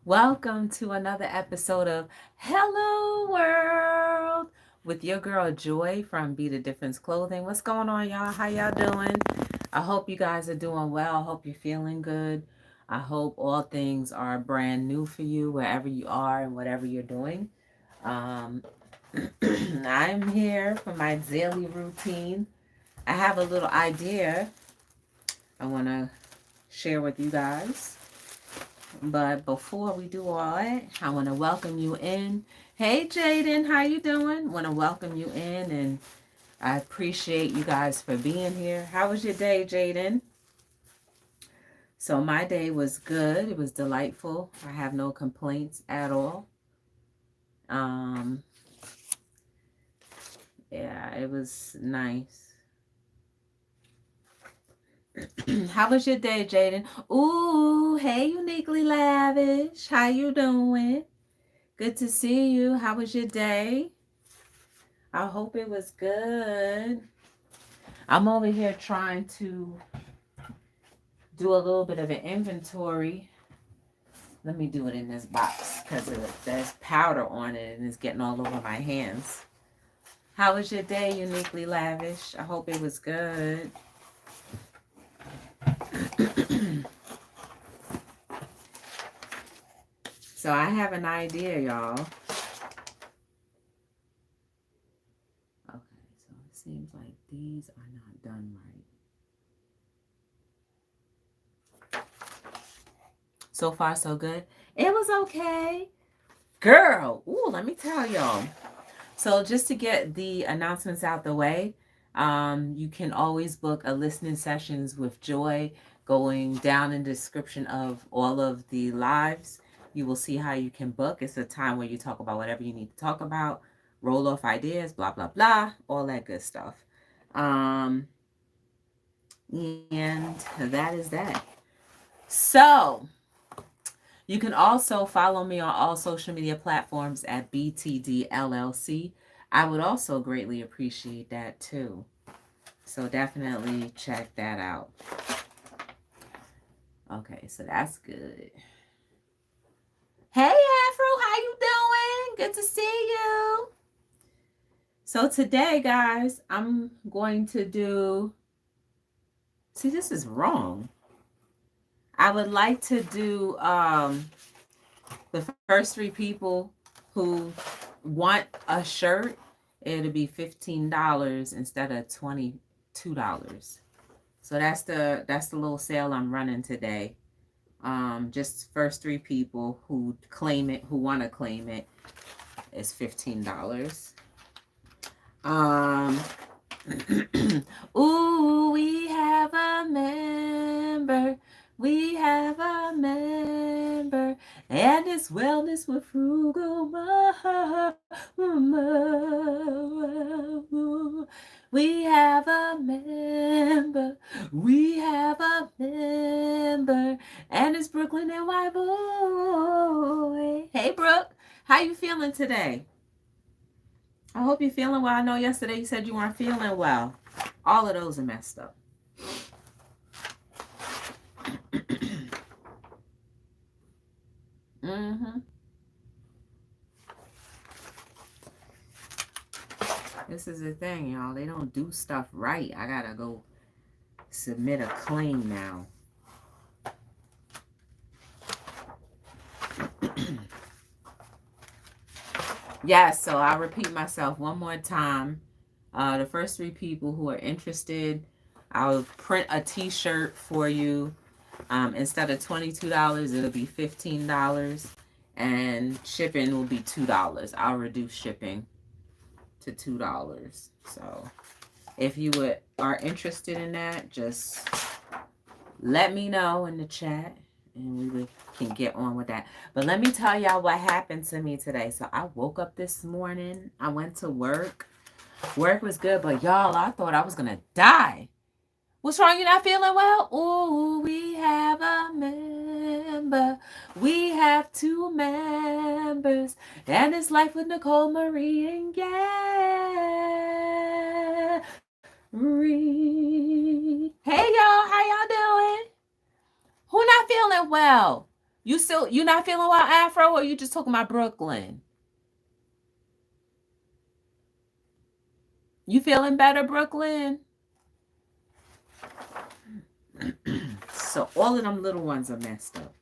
Welcome to another episode of Hello World with your girl Joy from Be the Difference Clothing. What's going on, y'all? How y'all doing? I hope you guys are doing well. I hope you're feeling good. I hope all things are brand new for you wherever you are and whatever you're doing. Um, I'm here for my daily routine. I have a little idea I want to share with you guys. But before we do all that, I want to welcome you in. Hey, Jaden, how you doing? Want to welcome you in, and I appreciate you guys for being here. How was your day, Jaden? So my day was good. It was delightful. I have no complaints at all. Um, yeah, it was nice. How was your day, Jaden? Ooh, hey, Uniquely Lavish. How you doing? Good to see you. How was your day? I hope it was good. I'm over here trying to do a little bit of an inventory. Let me do it in this box because there's powder on it and it's getting all over my hands. How was your day, Uniquely Lavish? I hope it was good. So I have an idea, y'all. Okay, so it seems like these are not done right. So far, so good. It was okay. Girl, ooh, let me tell y'all. So just to get the announcements out the way, you can always book a listening sessions with Joy. Going down in the description of all of the lives, you will see how you can book. It's a time where you talk about whatever you need to talk about, roll off ideas, blah, blah, blah, all that good stuff. Um, and that is that. So you can also follow me on all social media platforms at btdllc. I would also greatly appreciate that too. So definitely check that out. Okay, so that's good. Hey Afro, how you doing? Good to see you. So today, guys, I'm going to do. See, this is wrong. I would like to do the first three people who want a shirt. It'll be $15 instead of $22. So that's the little sale I'm running today. Just first three people who claim it, who want to claim it, is $15. Um, ooh, we have a member. We have a member, and it's wellness with frugal mama. We have a member. We have a member, and it's Brooklyn and White Boy. Hey, Brooke, how you feeling today? I hope you're feeling well. I know yesterday you said you weren't feeling well. All of those are messed up. Mm-hmm. This is the thing, y'all. They don't do stuff right. I gotta go submit a claim now. Yes, so I'll repeat myself one more time. The first three people who are interested, I'll print a t-shirt for you. Instead of $22, it'll be $15. And shipping will be $2. I'll reduce shipping to $2. So if you are interested in that, just let me know in the chat and can get on with that. But let me tell y'all what happened to me today. So I woke up this morning. I went to work. Work was good, but y'all, I thought I was going to die. What's wrong? You not feeling well? Ooh, we have a member. We have two members. And it's Life with Nicole Marie and Gary. Hey, y'all. How y'all doing? Who not feeling well? You not feeling well, Afro, or you just talking about Brooklyn? You feeling better, Brooklyn? So all of them little ones are messed up.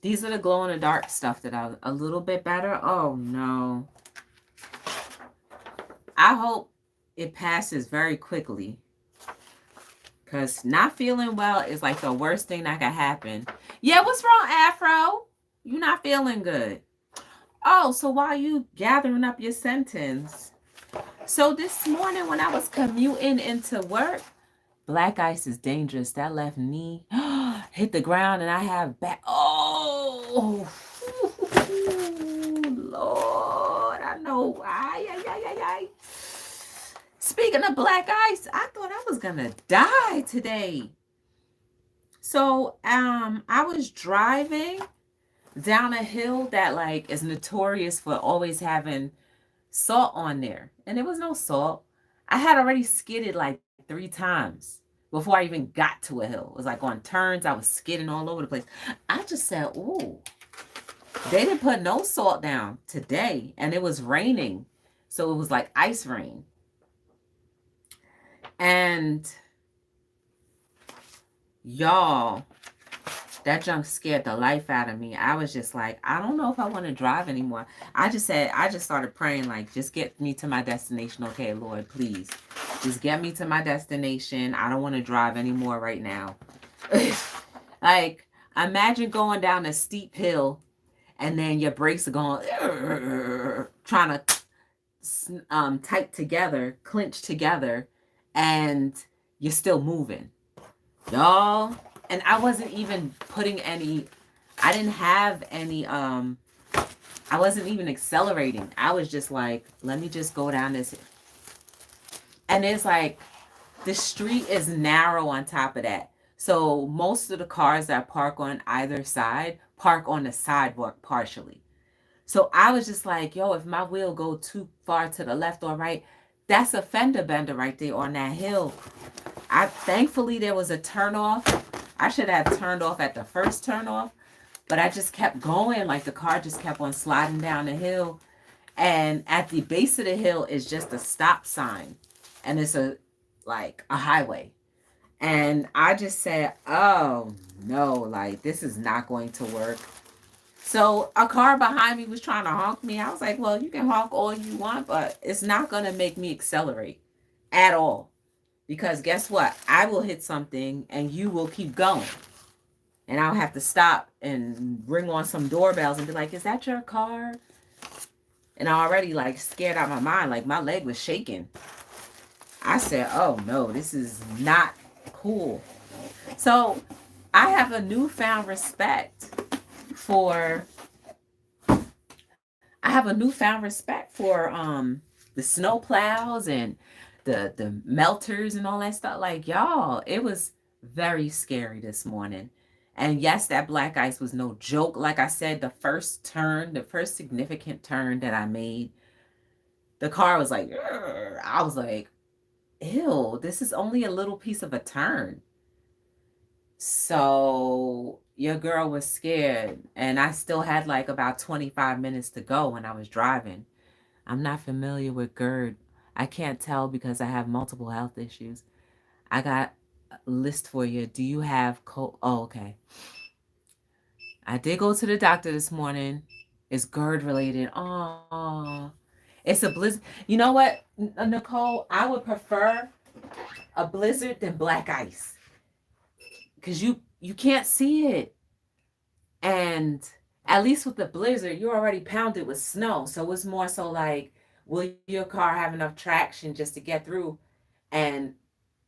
These are the glow in the dark stuff that are a little bit better. Oh no. I hope it passes very quickly. Because not feeling well is like the worst thing that could happen. Yeah, what's wrong, Afro? You not feeling good. Oh, so while you gathering up your sentence. So this morning when I was commuting into work, black ice is dangerous. That left knee hit the ground and I have back. Oh, Lord, I know. Ay, ay, ay, ay, ay. Speaking of black ice, I thought I was gonna die today. So, I was driving down a hill that like is notorious for always having salt on there, and there was no salt. I had already skidded like 3 times before I even got to a hill. It was like on turns, I was skidding all over the place. I just said, "Ooh, they didn't put no salt down today," and it was raining, so it was like ice rain. And y'all, that junk scared the life out of me. I was just like, I don't know if I want to drive anymore. I just started praying, like, just get me to my destination. Okay, Lord, please. Just get me to my destination. I don't want to drive anymore right now. Like, imagine going down a steep hill and then your brakes are going, trying to tight together, clinch together, and you're still moving. Y'all, and I wasn't even putting any, I didn't have any, I wasn't even accelerating. I was just like, let me just go down this. And it's like, the street is narrow on top of that. So most of the cars that park on either side park on the sidewalk partially. So I was just like, yo, if my wheel go too far to the left or right, that's a fender bender right there on that hill. Thankfully there was a turnoff. I should have turned off at the first turnoff, but I just kept going. Like the car just kept on sliding down the hill. And at the base of the hill is just a stop sign. And it's like a highway. And I just said, oh no, like this is not going to work. So a car behind me was trying to honk me. I was like, well, you can honk all you want, but it's not going to make me accelerate at all. Because guess what? I will hit something and you will keep going. And I'll have to stop and ring on some doorbells and be like, is that your car? And I already like scared out my mind. Like my leg was shaking. I said, oh no, this is not cool. So I have a newfound respect for the snow plows and the melters and all that stuff. Like y'all, it was very scary this morning. And yes, that black ice was no joke. Like I said, the first significant turn that I made, the car was like, I was like, ew, this is only a little piece of a turn. So your girl was scared, and I still had like about 25 minutes to go when I was driving. I'm not familiar with GERD. I can't tell because I have multiple health issues. I got a list for you. Do you have cold? Oh, okay. I did go to the doctor this morning. It's GERD related. Oh, it's a blizzard. You know what, Nicole? I would prefer a blizzard than black ice because you can't see it. And at least with the blizzard, you're already pounded with snow. So it's more so like, will your car have enough traction just to get through? And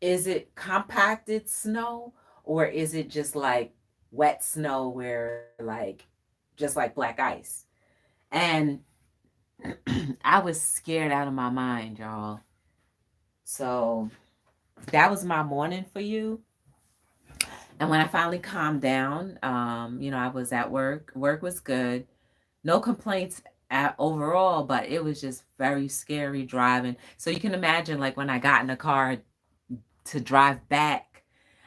is it compacted snow or is it just like wet snow where like just like black ice? And I was scared out of my mind, y'all. So that was my morning for you. And when I finally calmed down, I was at work. Work was good. No complaints overall, but it was just very scary driving. So you can imagine, like, when I got in the car to drive back,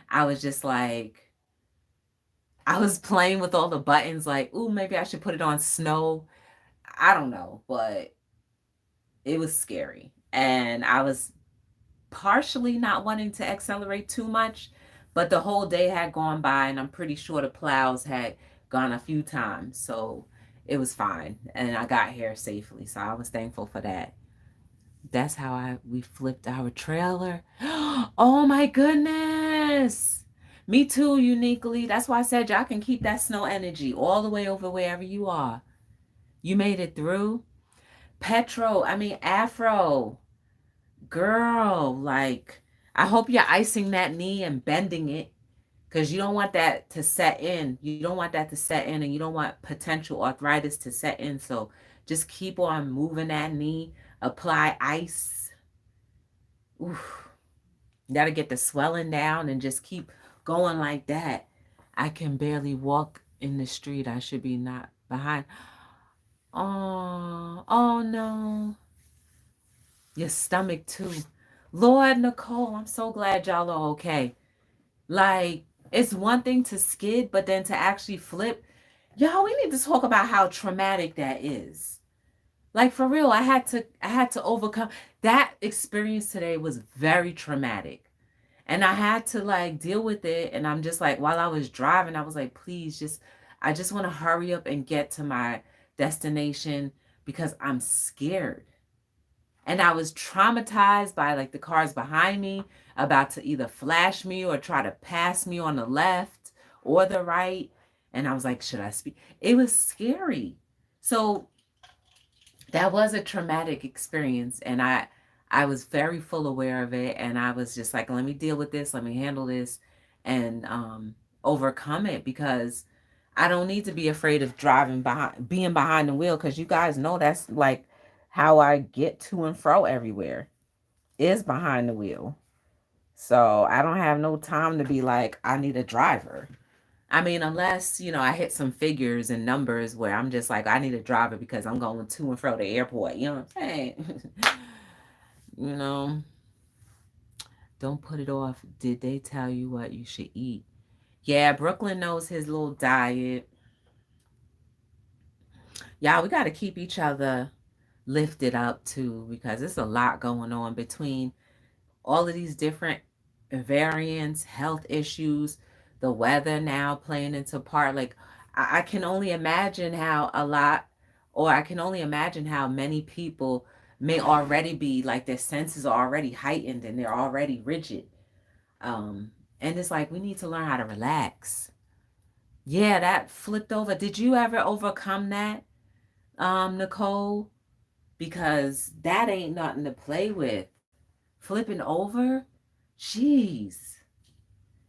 I was just like, I was playing with all the buttons, like, ooh, maybe I should put it on snow. I don't know, but it was scary. And I was partially not wanting to accelerate too much, but the whole day had gone by, and I'm pretty sure the plows had gone a few times. So it was fine. And I got here safely. So I was thankful for that. That's how we flipped our trailer. Oh my goodness. Me too, uniquely. That's why I said y'all can keep that snow energy all the way over wherever you are. You made it through. Afro. Girl, like, I hope you're icing that knee and bending it, because you don't want that to set in. You don't want that to set in, and you don't want potential arthritis to set in. So just keep on moving that knee. Apply ice. Oof. You got to get the swelling down and just keep going like that. I can barely walk in the street. I should be not behind. Oh no. Your stomach too. Lord, Nicole, I'm so glad y'all are okay. Like, it's one thing to skid, but then to actually flip. Y'all, we need to talk about how traumatic that is. Like, for real, I had to overcome that experience today. Was very traumatic. And I had to, like, deal with it. And I'm just like, while I was driving, I was like, please, I just want to hurry up and get to my destination because I'm scared. And I was traumatized by, like, the cars behind me about to either flash me or try to pass me on the left or the right. And I was like, should I speak? It was scary. So that was a traumatic experience, and I was very full aware of it, and I was just like, let me deal with this, let me handle this, and overcome it, because I don't need to be afraid of being behind the wheel, because you guys know that's like how I get to and fro everywhere, is behind the wheel. So I don't have no time to be like, I need a driver. I mean, unless, I hit some figures and numbers where I'm just like, I need a driver because I'm going to and fro the airport. You know what I'm saying? you know, don't put it off. Did they tell you what you should eat? Yeah, Brooklyn knows his little diet. Y'all, we got to keep each other lifted up too, because there's a lot going on between all of these different variants, health issues, the weather now playing into part. Like, I can only imagine how I can only imagine how many people may already be like, their senses are already heightened and they're already rigid. And it's like, we need to learn how to relax. Yeah, that flipped over. Did you ever overcome that, Nicole? Because that ain't nothing to play with. Flipping over? Jeez.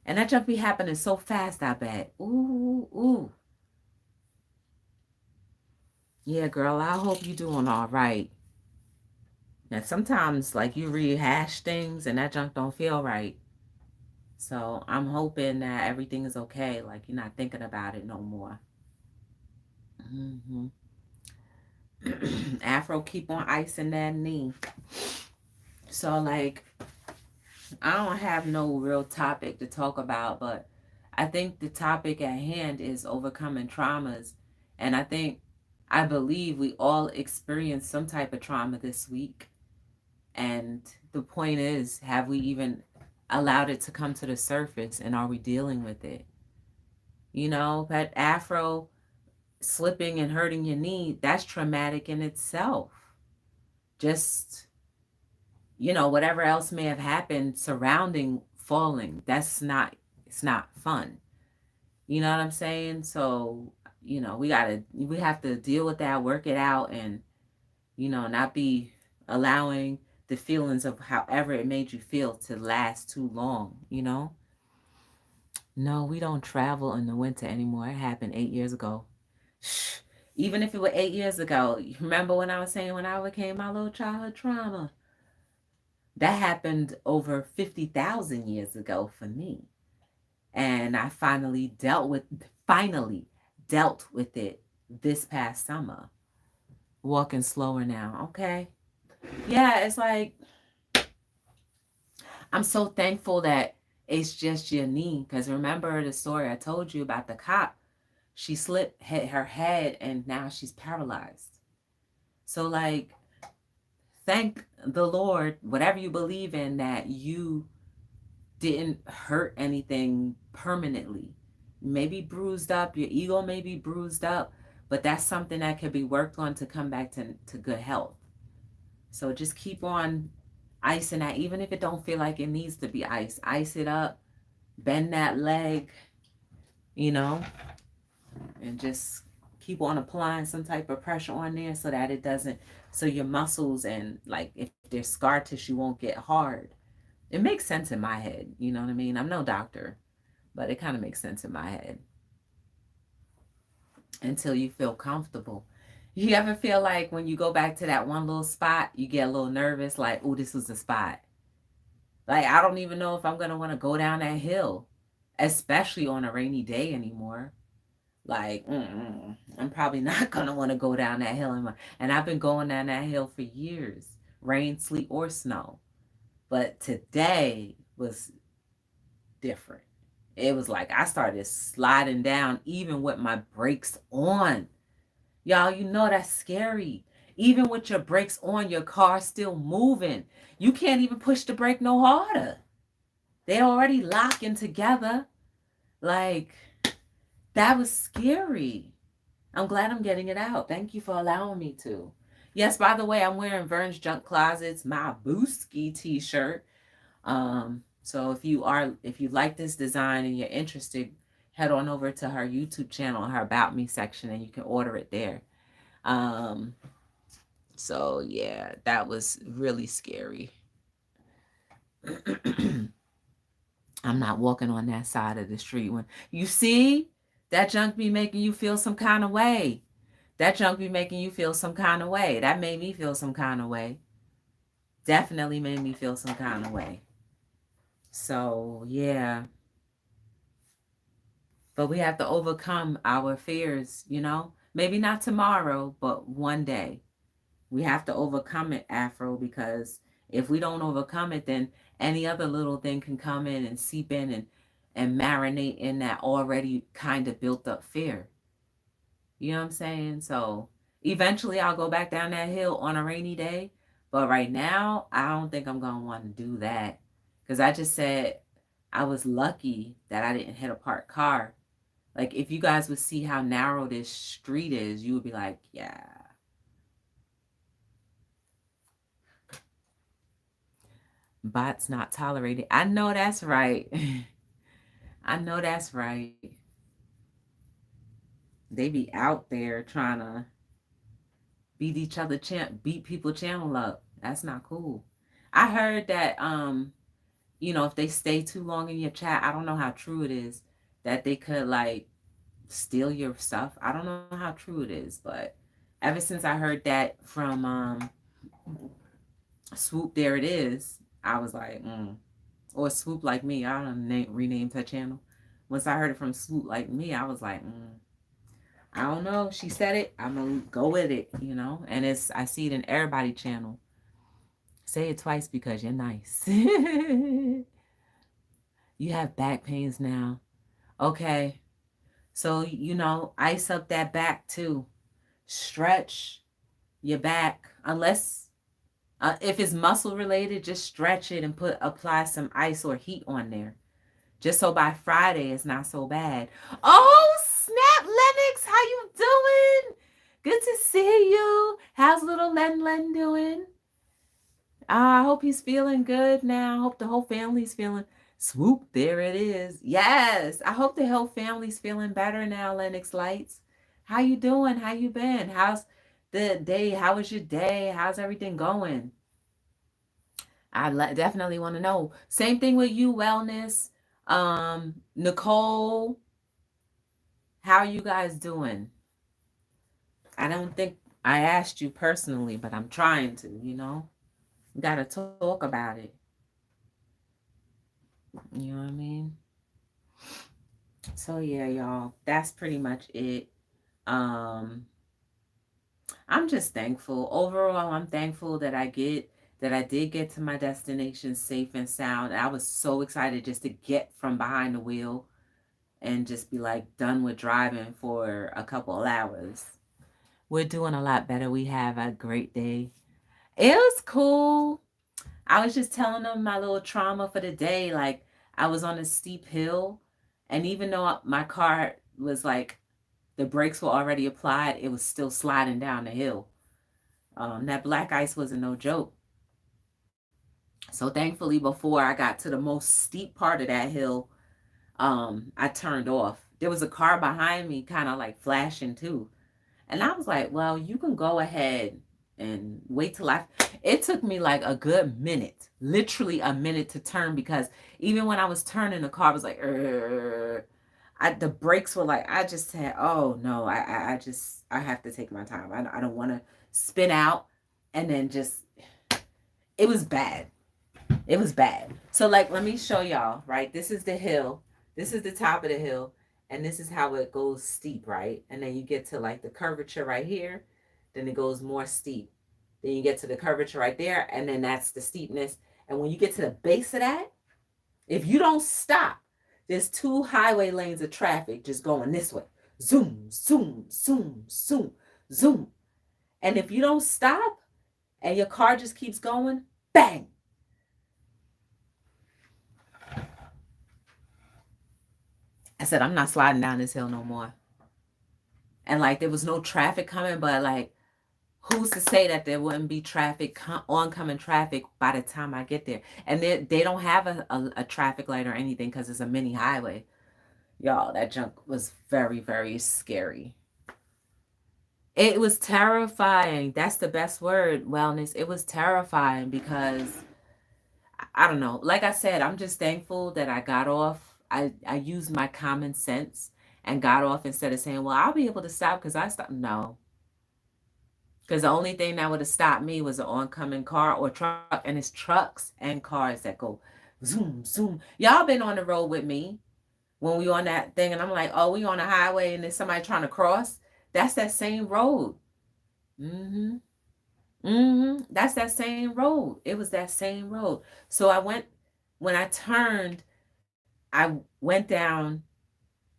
And that junk be happening so fast, I bet. Ooh. Yeah, girl, I hope you're doing all right. Now, sometimes, like, you rehash things and that junk don't feel right. So I'm hoping that everything is okay. Like, you're not thinking about it no more. Mm-hmm. Afro, keep on icing that knee. So, like, I don't have no real topic to talk about, but I think the topic at hand is overcoming traumas. And I believe we all experienced some type of trauma this week. And the point is, have we even allowed it to come to the surface, and are we dealing with it? That Afro slipping and hurting your knee, that's traumatic in itself. Just, whatever else may have happened surrounding falling, it's not fun. You know what I'm saying? So, we have to deal with that, work it out, and, not be allowing the feelings of however it made you feel to last too long, No, we don't travel in the winter anymore. It happened 8 years ago. Even if it were 8 years ago, you remember when I was saying when I overcame my little childhood trauma? That happened over 50,000 years ago for me. And I finally dealt with it this past summer. walking slower now. Okay. Yeah, it's like I'm so thankful that it's just your knee. Because remember the story I told you about the cop? She slipped, hit her head, and now she's paralyzed. So, like, thank the Lord, whatever you believe in, that you didn't hurt anything permanently. Maybe bruised up, your ego may be bruised up, but that's something that can be worked on to come back to good health. So just keep on icing that, even if it don't feel like it needs to be iced. Ice it up, bend that leg, you know, and just keep on applying some type of pressure on there so that it doesn't, so your muscles and like if there's scar tissue won't get hard. It makes sense in my head, you know what I mean? I'm no doctor, but it kind of makes sense in my head until you feel comfortable. You ever feel like when you go back to that one little spot, you get a little nervous, like, oh, this was the spot. Like, I don't even know if I'm going to want to go down that hill, especially on a rainy day anymore. Like, I'm probably not going to want to go down that hill anymore. And I've been going down that hill for years, rain, sleet, or snow. But today was different. It was like I started sliding down even with my brakes on. Y'all, you know that's scary. Even with your brakes on, your car's still moving. You can't even push the brake no harder. They already locking together. Like, that was scary. I'm glad I'm getting it out. Thank you for allowing me to. Yes, by the way, I'm wearing Vern's Junk Closets, my Booski t-shirt. So if you like this design and you're interested, head on over to her YouTube channel, her About Me section, and you can order it there. Um, so yeah, that was really scary. I'm not walking on that side of the street when you see that junk be making you feel some kind of way. That junk be making you feel some kind of way. That made me feel some kind of way. Definitely made me feel some kind of way. So yeah. But we have to overcome our fears, you know? Maybe not tomorrow, but one day. We have to overcome it, Afro, because if we don't overcome it, then any other little thing can come in and seep in and marinate in that already kind of built up fear. You know what I'm saying? So eventually I'll go back down that hill on a rainy day. But right now, I don't think I'm going to want to do that. Because I just said I was lucky that I didn't hit a parked car. Like, if you guys would see how narrow this street is, you would be like, yeah. Bots not tolerated. I know that's right. I know that's right. They be out there trying to beat people channel up. That's not cool. I heard that you know, if they stay too long in your chat, I don't know how true it is, that they could like steal your stuff. I don't know how true it is, but ever since I heard that from Swoop, there it is, I was like, or Swoop like me. I don't know, renamed her channel. Once I heard it from Swoop like me, I was like, I don't know. She said it. I'm gonna go with it, you know. And I see it in everybody channel. Say it twice because you're nice. You have back pains now. Okay. So, you know, ice up that back too. Stretch your back. Unless, if it's muscle related, just stretch it and apply some ice or heat on there. Just so by Friday it's not so bad. Oh, snap, Lennox. How you doing? Good to see you. How's little Len doing? I hope he's feeling good now. I hope the whole family's feeling. Swoop, there it is. Yes, I hope the whole family's feeling better now, Lennox Lights. How you doing? How you been? How's the day? How was your day? How's everything going? I definitely want to know. Same thing with you, Wellness. Nicole, how are you guys doing? I don't think I asked you personally, but I'm trying to, you know? Got to talk about it. You know what I mean? So yeah, y'all, that's pretty much it. Um I'm just thankful. Overall, I'm thankful that I did get to my destination safe and sound. I was so excited just to get from behind the wheel and just be like done with driving for a couple of hours. We're doing a lot better. We have a great day. It was cool. I was just telling them my little trauma for the day. Like, I was on a steep hill, and even though my car was like, the brakes were already applied, it was still sliding down the hill. That black ice wasn't no joke. So thankfully, before I got to the most steep part of that hill, I turned off. There was a car behind me kind of like flashing too. And I was like, well, you can go ahead and wait till it took me like a good minute, literally a minute to turn, because even when I was turning, the car was like, the brakes were like, I just said, oh no, I have to take my time. I don't want to spin out. And then it was bad. It was bad. So like, let me show y'all, right? This is the hill. This is the top of the hill. And this is how it goes steep, right? And then you get to like the curvature right here. Then it goes more steep. Then you get to the curvature right there. And then that's the steepness. And when you get to the base of that, if you don't stop, there's 2 highway lanes of traffic just going this way. Zoom, zoom, zoom, zoom, zoom. And if you don't stop and your car just keeps going, bang. I said, I'm not sliding down this hill no more. And like, there was no traffic coming, but like, who's to say that there wouldn't be traffic, oncoming traffic by the time I get there? And they don't have a traffic light or anything because it's a mini highway. Y'all, that junk was very, very scary. It was terrifying. That's the best word, wellness. It was terrifying because, I don't know. Like I said, I'm just thankful that I got off. I used my common sense and got off instead of saying, well, I'll be able to stop because I stopped. No. Because the only thing that would have stopped me was an oncoming car or truck. And it's trucks and cars that go zoom, zoom. Y'all been on the road with me when we on that thing. And I'm like, oh, we on a highway and there's somebody trying to cross. That's that same road. Mm-hmm. Mm-hmm. That's that same road. It was that same road. So when I turned, I went down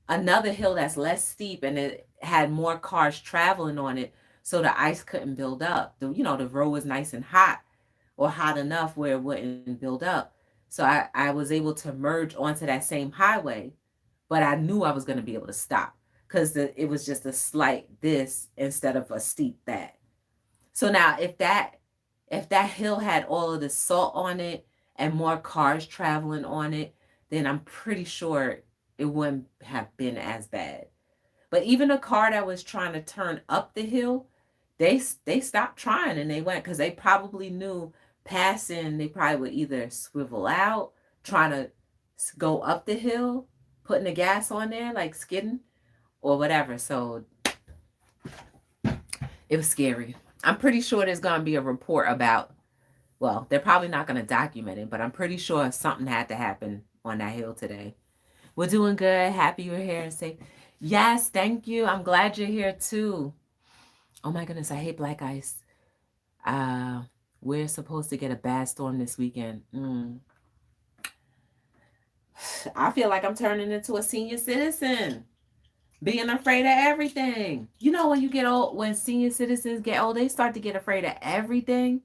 another hill that's less steep and it had more cars traveling on it. So the ice couldn't build up. The road was nice and hot, or hot enough where it wouldn't build up. So I was able to merge onto that same highway, but I knew I was going to be able to stop because it was just a slight this instead of a steep that. So now if that hill had all of the salt on it and more cars traveling on it, then I'm pretty sure it wouldn't have been as bad. But even a car that was trying to turn up the hill, they stopped trying and they went because they probably knew passing, they probably would either swivel out, trying to go up the hill, putting the gas on there, like skidding or whatever. So it was scary. I'm pretty sure there's going to be a report about, well, they're probably not going to document it, but I'm pretty sure something had to happen on that hill today. We're doing good. Happy you're here and safe. Yes, thank you. I'm glad you're here too. Oh my goodness, I hate black ice. We're supposed to get a bad storm this weekend. I feel like I'm turning into a senior citizen, being afraid of everything. You know, when you get old, when senior citizens get old, they start to get afraid of everything.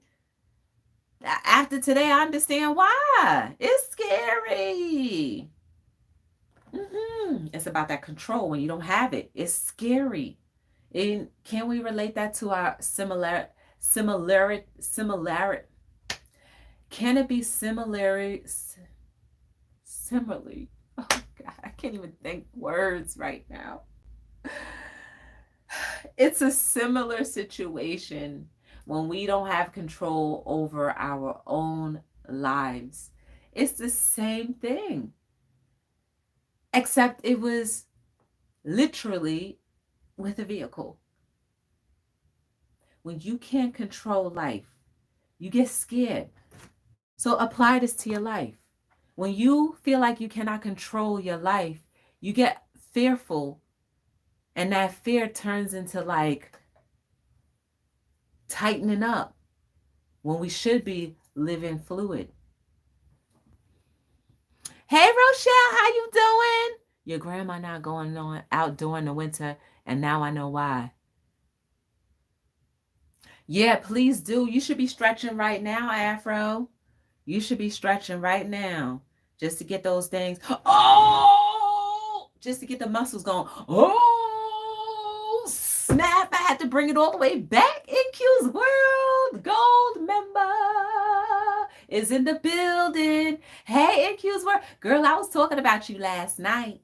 After today, I understand why. It's scary. It's about that control when you don't have it. It's scary. And can we relate that to our similarity? Can it be similarly? Oh God, I can't even think words right now. It's a similar situation when we don't have control over our own lives. It's the same thing, except it was literally with a vehicle. When you can't control life, you get scared. So apply this to your life. When you feel like you cannot control your life, you get fearful, and that fear turns into like tightening up when we should be living fluid. Hey Rochelle, how you doing? Your grandma not going on out during the winter, and now I know why. Yeah, please do. You should be stretching right now, Afro. You should be stretching right now just to get those things. Oh, just to get the muscles going. Oh, snap. I had to bring it all the way back. NQ's World Gold member is in the building. Hey, NQ's World. Girl, I was talking about you last night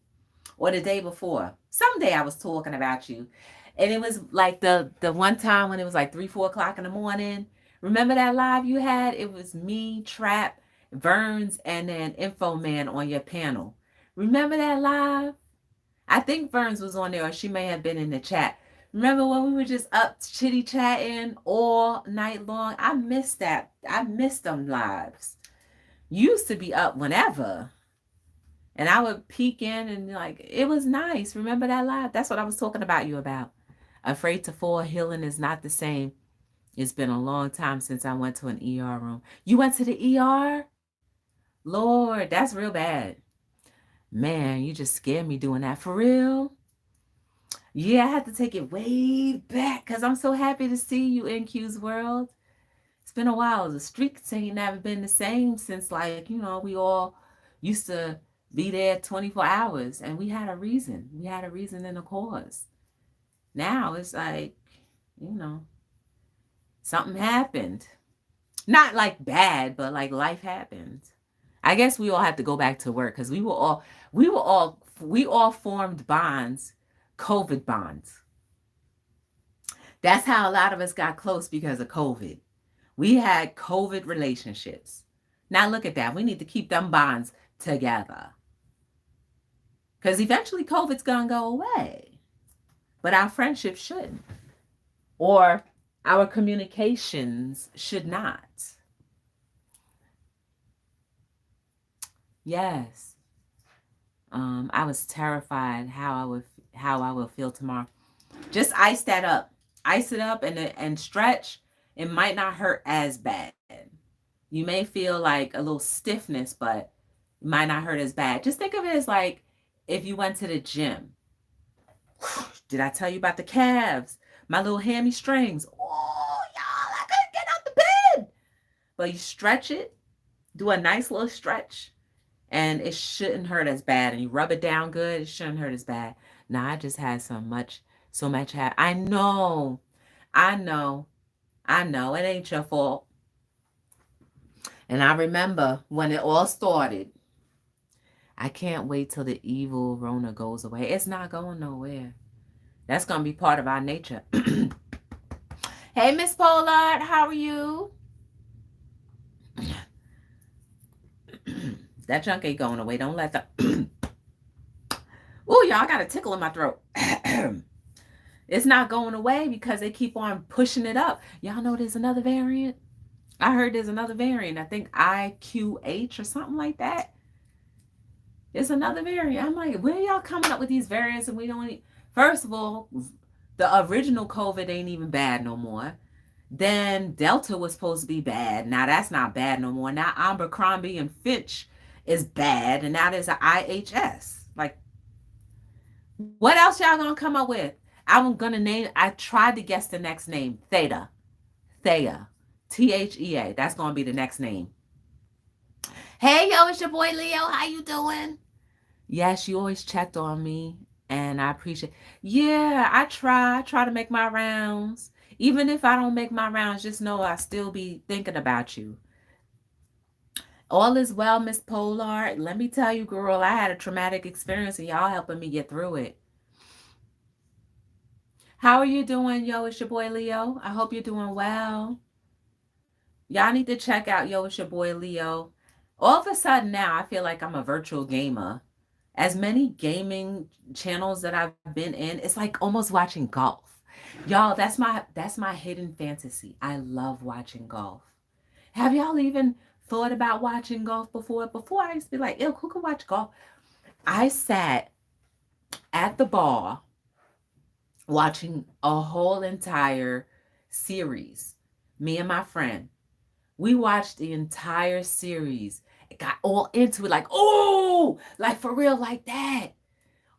or the day before. Someday I was talking about you. And it was like the one time when it was like 3, 4 o'clock in the morning. Remember that live you had? It was me, Trap, Verns, and then Info Man on your panel. Remember that live? I think Verns was on there, or she may have been in the chat. Remember when we were just up chitty chatting all night long? I missed that. I missed them lives. Used to be up whenever. And I would peek in and like, it was nice. Remember that live? That's what I was talking about you about. Afraid to fall, healing is not the same. It's been a long time since I went to an ER room. You went to the ER? Lord, that's real bad. Man, you just scared me doing that. For real? Yeah, I had to take it way back because I'm so happy to see you in Q's World. It's been a while. The streaks ain't never been the same since, like, we all used to be there 24 hours and we had a reason. We had a reason and a cause. Now it's like, something happened. Not like bad, but like life happened. I guess we all have to go back to work because we all formed bonds, COVID bonds. That's how a lot of us got close because of COVID. We had COVID relationships. Now look at that. We need to keep them bonds together. Because eventually COVID's going to go away. But our friendship shouldn't. Or our communications should not. Yes. I was terrified how I will feel tomorrow. Just ice that up. Ice it up and stretch. It might not hurt as bad. You may feel like a little stiffness, but it might not hurt as bad. Just think of it as like if you went to the gym. Did I tell you about the calves? My little hamstrings. Oh, y'all, I couldn't get out the bed. But you stretch it. Do a nice little stretch. And it shouldn't hurt as bad. And you rub it down good. It shouldn't hurt as bad. Now, I just had so much. I know. It ain't your fault. And I remember when it all started. I can't wait till the evil Rona goes away. It's not going nowhere. That's going to be part of our nature. Hey, Miss Pollard, how are you? That junk ain't going away. Don't let the... Ooh, y'all, I got a tickle in my throat. It's not going away because they keep on pushing it up. Y'all know there's another variant? I heard there's another variant. I think IQH or something like that. It's another variant. I'm like, where y'all coming up with these variants and we don't... First of all, the original COVID ain't even bad no more. Then Delta was supposed to be bad. Now that's not bad no more. Now Abercrombie and Fitch is bad. And now there's an IHS. Like, what else y'all gonna come up with? I tried to guess the next name. Theta. THEA. That's gonna be the next name. Hey, yo, it's your boy Leo. How you doing? Yes, you always checked on me. And I appreciate. Yeah, I try to make my rounds. Even if I don't make my rounds, just know I still be thinking about you. All is well, Miss Pollard. Let me tell you, girl, I had a traumatic experience and y'all helping me get through it. How are you doing, yo? It's your boy Leo. I hope you're doing well. Y'all need to check out Yo, it's your boy Leo. All of a sudden now, I feel like I'm a virtual gamer. As many gaming channels that I've been in, it's like almost watching golf. Y'all, that's my hidden fantasy. I love watching golf. Have y'all even thought about watching golf before? Before I used to be like, ew, who can watch golf? I sat at the bar watching a whole entire series Me and my friend, we watched the entire series. It got all into it, like, oh, like for real, like that.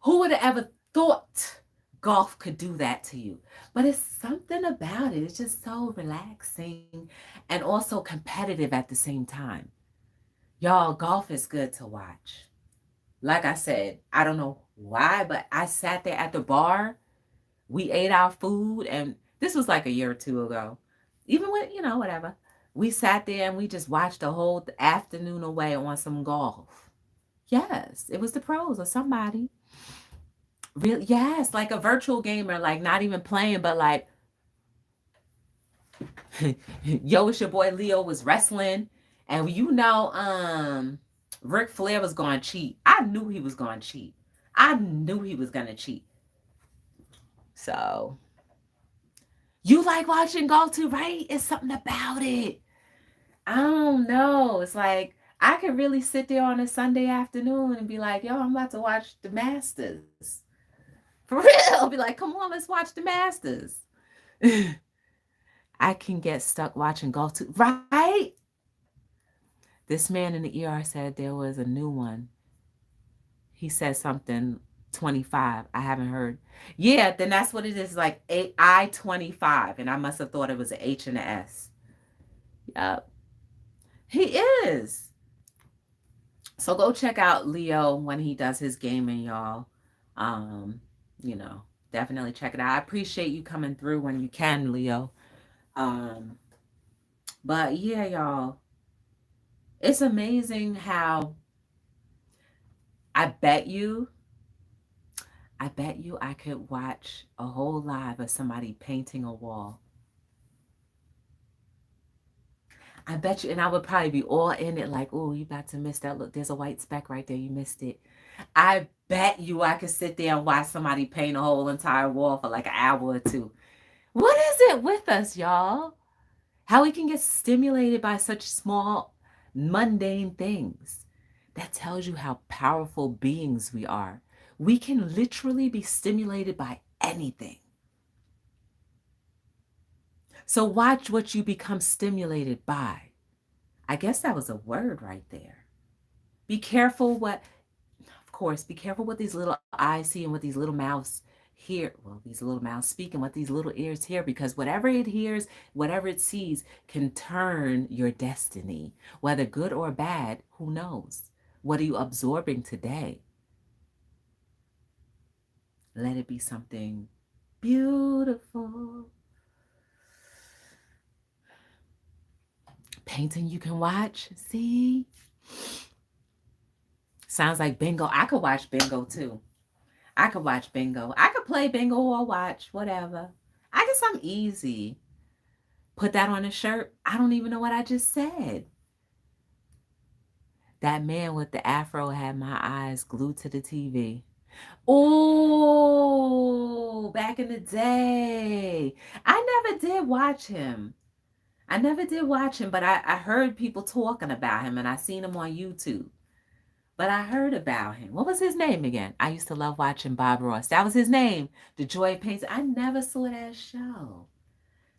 Who would have ever thought golf could do that to you? But it's something about it. It's just so relaxing and also competitive at the same time. Y'all, golf is good to watch. Like I said, I don't know why, but I sat there at the bar. We ate our food, and this was like a year or two ago. Even with, whatever. We sat there and we just watched the whole afternoon away on some golf. Yes, it was the pros or somebody. Real, yes, like a virtual gamer, like not even playing, but like, yo, it's your boy Leo was wrestling, and Ric Flair was going to cheat. I knew he was going to cheat. I knew he was going to cheat. So, you like watching golf too, right? It's something about it. I don't know. It's like I could really sit there on a Sunday afternoon and be like, yo, I'm about to watch the Masters. For real. Be like, come on, let's watch the Masters. I can get stuck watching golf too, right? This man in the ER said there was a new one. He said something 25. I haven't heard. Yeah, then that's what it is, like I-25. And I must have thought it was an H and an S. Yep. He is. So go check out Leo when he does his gaming, y'all. Um, you know, definitely check it out. I appreciate you coming through when you can, Leo. Um, but yeah, y'all. It's amazing how I bet you, I could watch a whole live of somebody painting a wall. I bet you, and I would probably be all in it like, oh, you about to miss that. Look, there's a white speck right there. You missed it. I bet you I could sit there and watch somebody paint a whole entire wall for like an hour or two. What is it with us, y'all? How we can get stimulated by such small, mundane things. That tells you how powerful beings we are. We can literally be stimulated by anything. So watch what you become stimulated by. I guess that was a word right there. Be careful what, of course, be careful what these little eyes see and what these little mouths hear. Well, these little mouths speak and what these little ears hear, because whatever it hears, whatever it sees can turn your destiny. Whether good or bad, who knows? What are you absorbing today? Let it be something beautiful. Painting you can watch. See? Sounds like bingo. I could watch bingo too. I could watch bingo. I could play bingo or watch, whatever. I get something easy. Put that on a shirt. I don't even know what I just said. That man with the afro had my eyes glued to the TV. Oh, back in the day. I never did watch him. But I heard people talking about him and I seen him on YouTube. But I heard about him. What was his name again? I used to love watching Bob Ross. That was his name. The Joy of Pains. I never saw that show.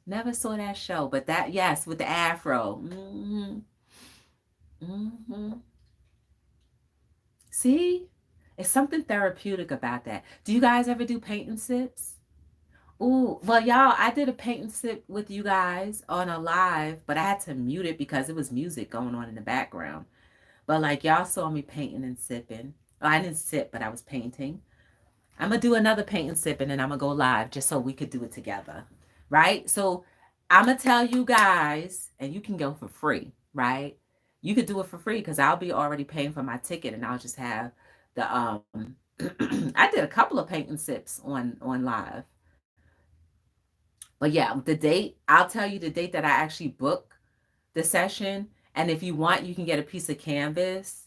Never saw that show. But that, yes, with the afro. Mm-hmm. Mm-hmm. See? It's something therapeutic about that. Do you guys ever do paint and sips? Ooh, well, y'all, I did a paint and sip with you guys on a live, but I had to mute it because it was music going on in the background. But like y'all saw me painting and sipping. Well, I didn't sip, but I was painting. I'm going to do another paint and sip and then I'm going to go live just so we could do it together. Right? So I'm going to tell you guys, and you can go for free, right? You could do it for free because I'll be already paying for my ticket and I'll just have the I did a couple of paint and sips on live. But yeah, the date, I'll tell you the date that I actually book the session. And if you want, you can get a piece of canvas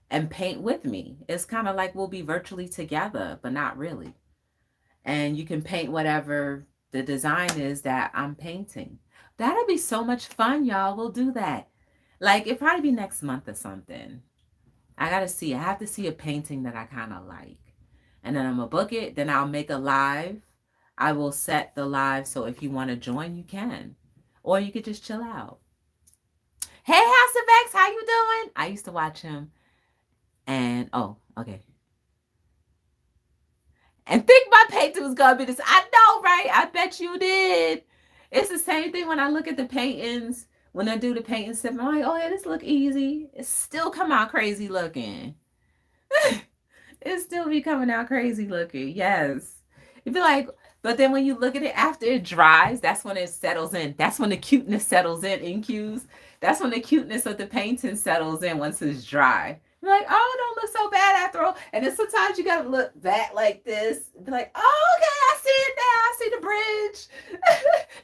and paint with me. It's kind of like we'll be virtually together, but not really. And you can paint whatever the design is that I'm painting. That'll be so much fun, y'all. We'll do that. Like, it'll probably be next month or something. I got to see. I have to see a painting that I kind of like. And then I'm going to book it. Then I'll make a live. I will set the live so if you want to join, you can. Or you could just chill out. Hey, House of X, how you doing? I used to watch him. And, oh, okay. And think my painting was going to be this. I know, right? I bet you did. It's the same thing when I look at the paintings. When I do the painting stuff, I'm like, oh, yeah, this look easy. It still come out crazy looking. It still be coming out crazy looking. Yes. It'd be like, but then when you look at it after it dries, that's when it settles in. That's when the cuteness settles in cues. That's when the cuteness of the painting settles in once it's dry. You're like, oh, it don't look so bad after all. And then sometimes you gotta look back like this. Be like, oh, okay, I see it now. I see the bridge.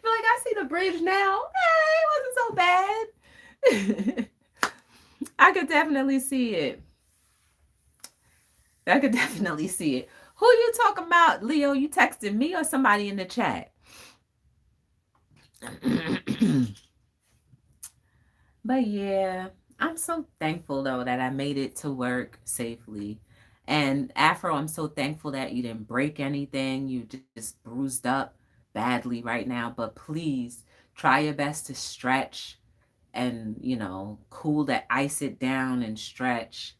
Be like, I see the bridge now. Hey, it wasn't so bad. I could definitely see it. I could definitely see it. Who you talking about, Leo? You texting me or somebody in the chat? But yeah, I'm so thankful though that I made it to work safely. And Afro, I'm so thankful that you didn't break anything. You just bruised up badly right now. But please try your best to stretch and, cool that, ice it down and stretch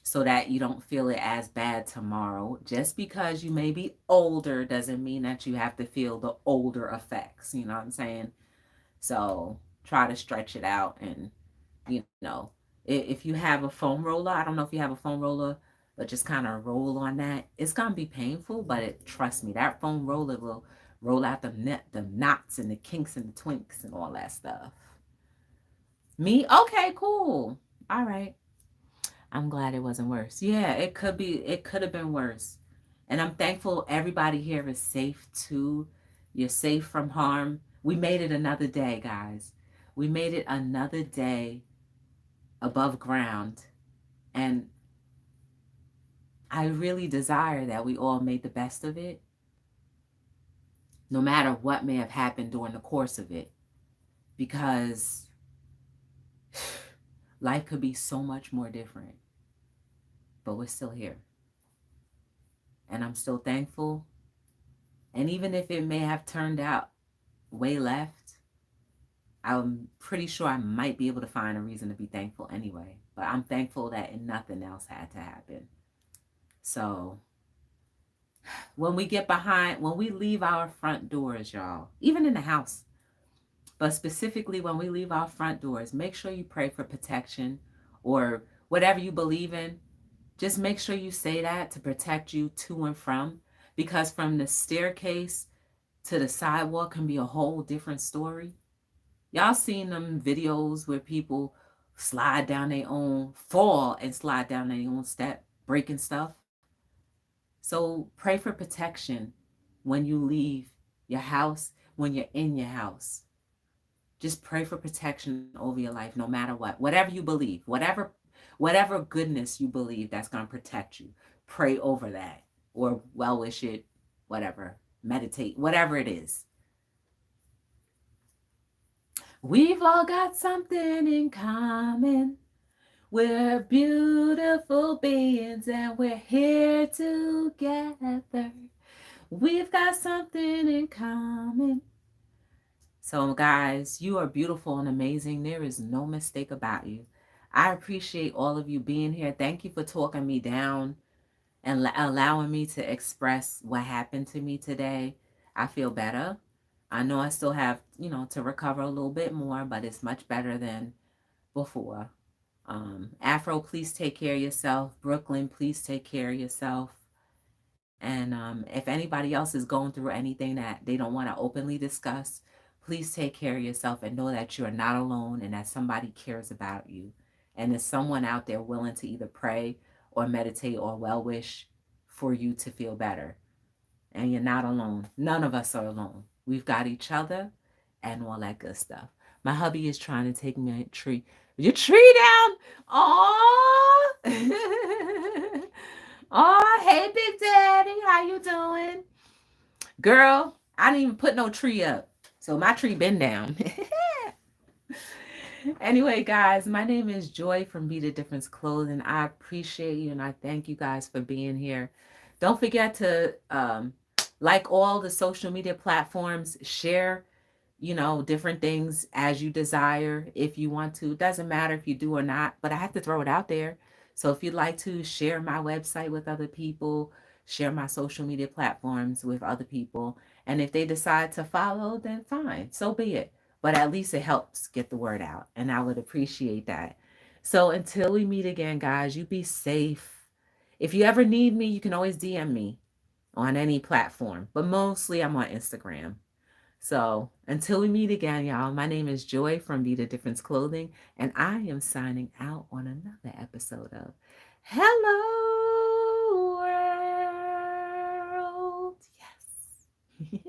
so that you don't feel it as bad tomorrow. Just because you may be older doesn't mean that you have to feel the older effects. You know what I'm saying? So try to stretch it out. And, if you have a foam roller, I don't know if you have a foam roller, but just kind of roll on that. It's going to be painful, but trust me, that foam roller will roll out the knots and the kinks and the twinks and all that stuff. Me? Okay, cool. All right. I'm glad it wasn't worse. Yeah, it could have been worse. And I'm thankful everybody here is safe too. You're safe from harm. We made it another day, guys. We made it another day above ground. And I really desire that we all made the best of it, no matter what may have happened during the course of it. Because life could be so much more different. But we're still here. And I'm still thankful. And even if it may have turned out way left, I'm pretty sure I might be able to find a reason to be thankful anyway. But I'm thankful that nothing else had to happen. So when we leave our front doors, y'all, even in the house, but specifically when we leave our front doors, make sure you pray for protection or whatever you believe in. Just make sure you say that to protect you to and from, because from the staircase to the sidewalk can be a whole different story. Y'all seen them videos where people fall and slide down their own step, breaking stuff? So pray for protection when you leave your house, when you're in your house. Just pray for protection over your life, no matter what. Whatever you believe, whatever goodness you believe that's going to protect you, pray over that, or well wish it, whatever, meditate, whatever it is. We've all got something in common. We're beautiful beings and we're here together. We've got something in common. So guys, you are beautiful and amazing. There is no mistake about you. I appreciate all of you being here. Thank you for talking me down and allowing me to express what happened to me today. I feel better. I know I still have, to recover a little bit more, but it's much better than before. Afro, please take care of yourself. Brooklyn, please take care of yourself. And if anybody else is going through anything that they don't want to openly discuss, please take care of yourself and know that you are not alone and that somebody cares about you. And there's someone out there willing to either pray or meditate or well wish for you to feel better. And you're not alone. None of us are alone. We've got each other and all that good stuff. My hubby is trying to take me a tree. Your tree down? Aww. Oh, hey, Big Daddy. How you doing? Girl, I didn't even put no tree up. So my tree been down. Anyway, guys, my name is Joy from Be the Difference Clothing. I appreciate you and I thank you guys for being here. Don't forget to like all the social media platforms, share different things as you desire if you want to. It doesn't matter if you do or not, but I have to throw it out there. So if you'd like to share my website with other people, share my social media platforms with other people, and if they decide to follow, then fine, so be it. But at least it helps get the word out, and I would appreciate that. So until we meet again, guys, you be safe. If you ever need me, you can always DM me on any platform, but mostly I'm on Instagram. So until we meet again, y'all, my name is Joy from Be the Difference Clothing, and I am signing out on another episode of Hello World. Yes.